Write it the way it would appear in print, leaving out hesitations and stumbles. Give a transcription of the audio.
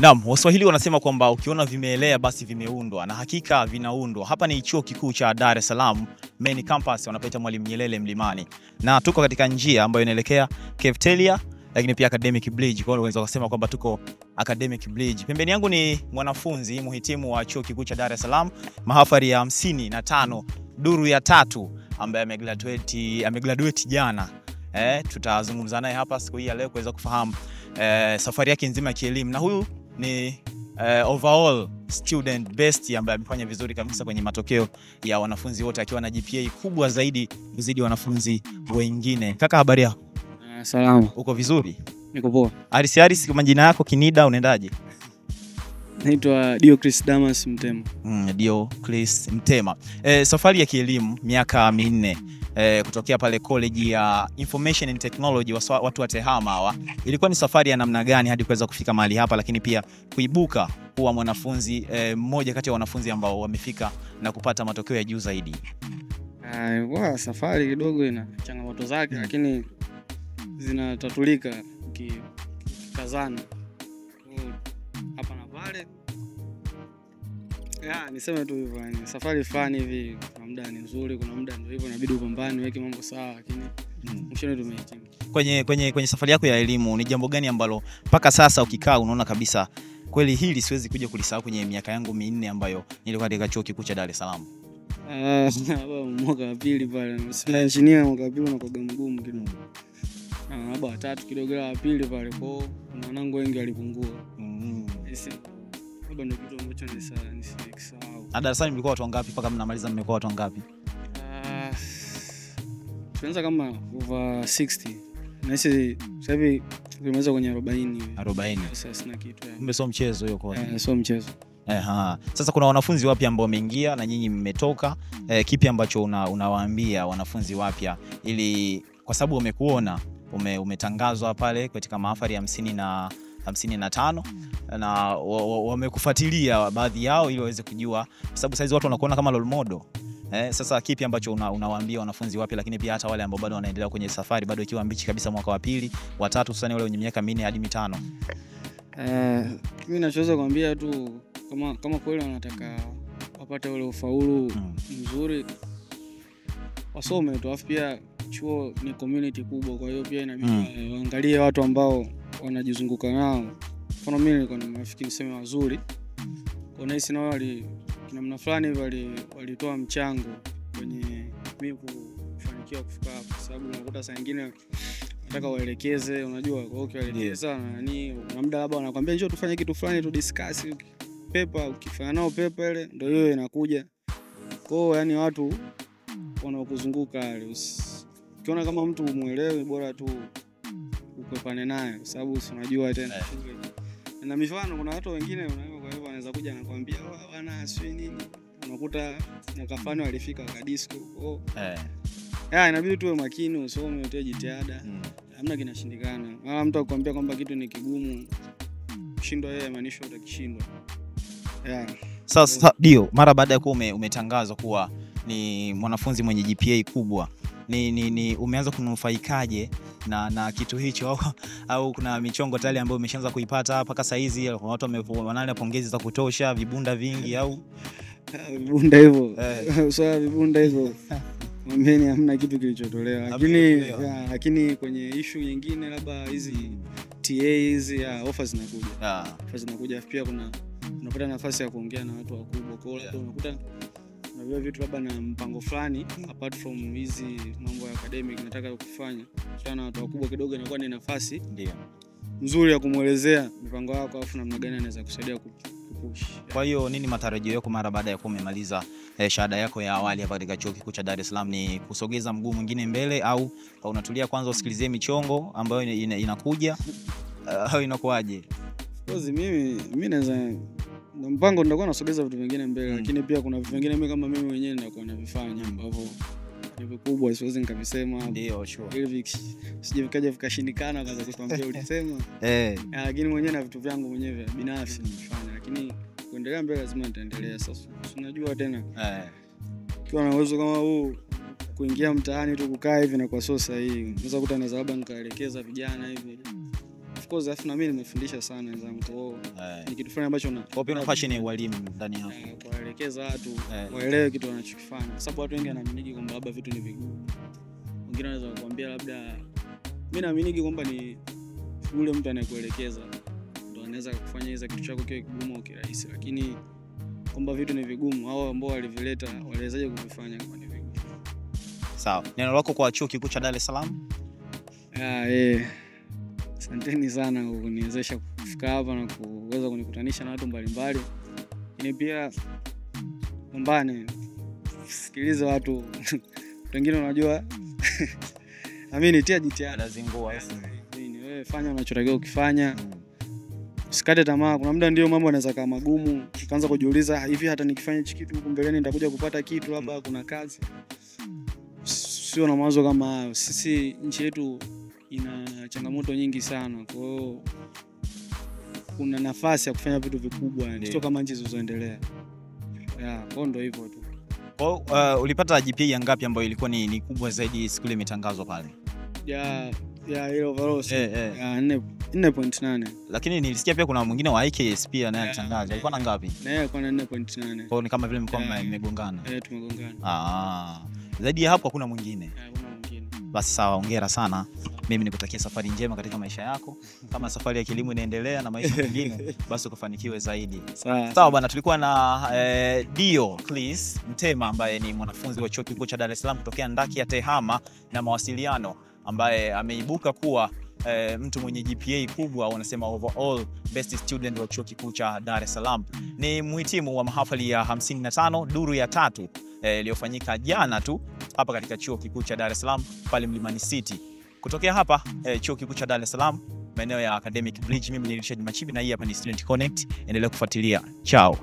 Naam, Waswahili wanasema kwamba ukiona vimeelea basi vimeundwa, na hakika vinaundwa. Hapa ni chuo kikuu cha Dar es Salaam, main campus wanapita Mwalimu Nyerere Mlimani. Na tuko katika njia ambayo inaelekea Cafeteria, lakini pia Academic Bridge. Kwa hiyo unaweza kusema kwamba tuko Academic Bridge. Pembeni yangu ni mwanafunzi muhitimu wa chuo kikuu cha Dar es Salaam, mahafali ya 55, duru ya 3, ambaye amegraduate jana. Tutazungumza naye hapa siku hii ya leo kuweza kufahamu safari yake nzima ya kielimu, na huyu ni overall student best ambaye amefanya vizuri kabisa kwenye matokeo ya wanafunzi wote, akiwa na GPA kubwa zaidi kuzidi wanafunzi wengine. Kaka, habari yako? Salama. Uko vizuri? Niko poa. Aris, kwa majina yako kinida unaendaje? Naitwa Diocles Damas Mtema. Diocles Mtema. Safari ya kielimu miaka 4 kutokea pale college ya Information and Technology watu wa TEHAMA hawa. Ilikuwa ni safari ya namna gani hadi kuweza kufika mahali hapa, lakini pia kuibuka kuwa mwanafunzi mmoja kati ya wanafunzi ambao wamefika na kupata matokeo ya juu zaidi? Safari kidogo ina changamoto zake, lakini zinatatulika kikazana hapa na pale. Niseme tu hivyo, yani safari fulani hivi, kuna muda ni nzuri, kuna muda ndio hivyo inabidi upambane weke mambo sawa, lakini mshoni tumehitimu. Kwenye safari yako ya elimu ni jambo gani ambalo mpaka sasa ukikaa unaona kabisa kweli hili siwezi kuja kulisahau kwenye miaka yangu 4 ambayo nilikuwa katika chuo kikuu cha Dar es Salaam? Mwaka wa pili pale, engineer mwaka wa pili unakuwa mgumu kidogo. Baba wa 3 kidogo, la pili pale kwa mwanangu wengi walipungua. Baba ndio kitu ambacho nisisahau. Dar es Salaam mlikuwa watu wangapi mpaka mnamaliza, mmekuwa watu wangapi? Tuanza kama over 60. Na sasa hivi tumeweza kwenye 40. Sasa na kitu. Kumbe sio mchezo hiyo kwa. Sio mchezo. Sasa kuna wanafunzi wapya ambao wameingia na nyinyi mmetoka. Kipi ambacho unawaambia wanafunzi wapya, ili kwa sababu wamekuona umetangazwa pale katika mahafali ya 55 na wamekufuatilia baadhi yao ili waweze kujua, kwa sababu saizi watu wanakuona kama role model. Sasa kipi ambacho unawaambia wanafunzi wapya, lakini pia hata wale ambao bado wanaendelea kwenye safari, bado ikiwa mbichi kabisa, mwaka wa pili, wa 3, hususan wale wenye miaka 4 hadi 5? Mimi nachoweza kuambia tu, kama kweli wanataka wapate ule ufaulu mzuri, wasome tu. Afu pia chuo ni community kubwa, kwa hiyo pia inabidi waangalie watu ambao wanajizunguka nao. Kwa mimi nilikuwa na marafiki niseme wazuri, kwa nahisi na wao namna fulani walitoa mchango kwenye mimi kufanikiwa kufika hapa, kwa sababu unakuta saa nyingine nataka waelekeze, unajua, kwa hiyo ukielekeza nani na muda labda wanakuambia njoo tufanye kitu fulani tu discuss paper, ukifanya nao paper ile ndio hiyo inakuja. Kwa hiyo yani watu wanaokuzunguka wale, ukiona kama mtu umuelewe, bora tu ukopane naye, kwa sababu unajua tena na mifano, kuna watu wengine unaweza, kwa hivyo anaweza kuja na kuambia bwana sio nini, unakuta mkafano alifika kadisco. Inabidi tuwe makini, usome, utoe jitihada. Hamna kinashindikana. Mara mtu akwambia kwamba kitu ni kigumu, kushindwa yeye maanisha utakishindwa. Sasa ndio mara baada ya kuwa umetangazwa kuwa ni mwanafunzi mwenye GPA kubwa, ni umeanza kunufaikaje na kitu hicho, au kuna michongo tayari ambayo umeshaanza kuipata mpaka saa hizi? Watu wanaleta pongezi za kutosha, vibunda vingi au vibunda hivyo? Sawa, vibunda hivyo mimi hamna kitu kilichotolewa, lakini kwenye issue nyingine labda hizi TA hizi offers zinakuja. Offers zinakuja, pia unapata nafasi ya kuongea na watu wakubwa, kwa hiyo unakuta na vitu labda na mpango fulani apart from hizi mambo ya academic nataka kufanya sana watu wakubwa kidogo, inakuwa ni nafasi nzuri ya kumuelezea mipango yako, afu namna gani anaweza kusaidia kupush. Kwa hiyo nini matarajio yako mara baada ya kumaliza shahada yako ya awali hapa katika chuo kikuu cha Dar es Salaam? Ni kusogeza mguu mwingine mbele, au unatulia kwanza usikilizie michongo ambayo inakuja, au inakuaje? Mimi naweza na mpango nitakuwa nasogeza vitu vingine mbele, lakini pia kuna vitu vingine mimi kama mimi mwenyewe nitakuwa navifanya ambavyo ni vikubwa, siwezi nikavisema. Ndio sure, ili sije vikaja vikashindikana kaza kukwambia ulisema. Lakini mwenyewe na vitu vyangu mwenyewe binafsi nifanya, lakini kuendelea mbele lazima nitaendelea. Sasa unajua tena kiwa na uwezo kama huu, kuingia mtaani tu kukaa hivi na kwa sio sahihi. Unaweza kuta naweza labda nikaelekeza vijana hivi course afu na mimi nimefundisha sana wenzangu. Kwa hiyo ni kitu fulani ambacho kwa pia passion ya walimu ndani hapo. Kuwaelekeza watu waelewe kitu wanachokifanya. Kwa sababu watu wengi wanaamini kwamba labda vitu ni vigumu. Wengine wanaweza kukuambia labda, mimi naamini kwamba ni yule mtu anayekuelekeza ndio anaweza kufanya hizo kitu chako kiwe kigumu au kirahisi, lakini kwamba vitu ni vigumu hao ambao walivileta waliwezaje kuvifanya kama ni vigumu. Sawa. Neno lako kwa Chuo Kikuu cha Dar es Salaam? Asanteni sana kwa kuniwezesha kufika hapa na kuweza kunikutanisha na watu mbalimbali. Lakini pia mbane sikiliza watu wengine unajua amini tia jitihada zingua wewe fanya unachotakiwa ukifanya. Usikate tamaa. Kuna muda ndio mambo yanaweza kama magumu, ukaanza kujiuliza hivi hata nikifanya hichi kitu huko mbeleni nitakuja kupata kitu, labda kuna kazi. Sio na mawazo kama hayo. Sisi nchi yetu ina changamoto nyingi sana. Kwa hiyo kuna nafasi ya kufanya vitu vikubwa, sio kama nchi zilizoendelea. Kwa ndio hivyo tu. Kwa ulipata GPA ngapi ambayo ilikuwa ni kubwa zaidi siku ile imetangazwa pale? Ile overall 4.8. Lakini nilisikia pia kuna mwingine wa IKS pia naye alitangaza. Alikuwa na ngapi? Naye alikuwa na 4.8. Kwa hiyo ni kama vile mko mmegongana. Tumegongana. Zaidi ya hapo hakuna mwingine. Hakuna mwingine. Basi sawa, hongera sana. Mimi nikutakia safari njema katika maisha yako. Kama safari ya kilimo inaendelea na maisha mengine, basi ukafanikiwe zaidi. Sawa bwana, tulikuwa na Dio Clis Mtema ambaye ni mwanafunzi wa Chuo Kikuu cha Dar es Salaam kutokea ndaki ya TEHAMA na mawasiliano, ambaye ameibuka kuwa mtu mwenye GPA kubwa, wanasema overall best student wa Chuo Kikuu cha Dar es Salaam. Ni mhitimu wa mahafali ya 55 duru ya 3 iliyofanyika jana tu hapa katika Chuo Kikuu cha Dar es Salaam pale Mlimani City. Kutokea hapa Chuo Kikuu cha Dar es Salaam maeneo ya Academic Bridge, mimi ni Richard Machibi na hii hapa ni Student Connect. Endelea kufuatilia. Ciao.